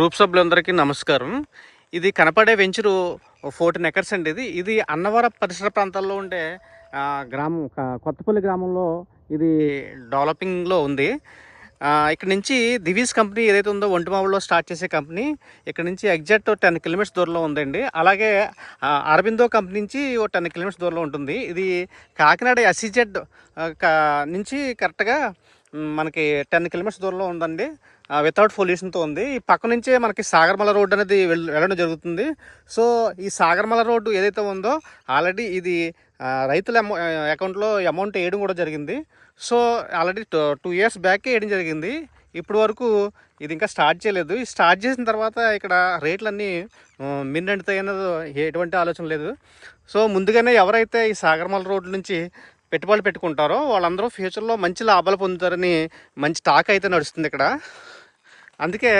Group సభ్యులందరికీ నమస్కారం. ఇది కనపడే వెంచరు 14 ఎకర్స్ అండి. ఇది అన్నవరం పరిసర ప్రాంతాల్లో ఉండే గ్రామం, కొత్తపల్లి గ్రామంలో ఇది డెవలపింగ్లో ఉంది. ఇక్కడ నుంచి దివీస్ కంపెనీ ఏదైతే ఉందో ఒంటిమావులో స్టార్ట్ చేసే కంపెనీ ఇక్కడ నుంచి ఎగ్జాక్ట్ 10 కిలోమీటర్స్ దూరంలో ఉందండి. అలాగే అరబిందో కంపెనీ నుంచి 10 కిలోమీటర్స్ దూరంలో ఉంటుంది. ఇది కాకినాడ SEZ నుంచి కరెక్ట్గా మనకి 10 కిలోమీటర్స్ దూరంలో ఉందండి. వితౌట్ పొల్యూషన్తో ఉంది. ఈ పక్క నుంచే మనకి సాగర్మల రోడ్డు అనేది వెళ్ళడం జరుగుతుంది. సో ఈ సాగర్మల రోడ్డు ఏదైతే ఉందో ఆల్రెడీ ఇది రైతుల అకౌంట్లో అమౌంట్ వేయడం కూడా జరిగింది. సో ఆల్రెడీ 2 years బ్యాక్ వేయడం జరిగింది. ఇప్పటి వరకు ఇది ఇంకా స్టార్ట్ చేయలేదు. ఈ స్టార్ట్ చేసిన తర్వాత ఇక్కడ రేట్లన్నీ మిన్నెండుతాయి అన్నది ఎటువంటి ఆలోచన లేదు. సో ముందుగానే ఎవరైతే ఈ సాగర్మల రోడ్డు నుంచి పెట్టుబడులు పెట్టుకుంటారో వాళ్ళందరూ ఫ్యూచర్లో మంచి లాభాలు పొందుతారని మంచి టాక్ అయితే నడుస్తుంది ఇక్కడ. అందుకే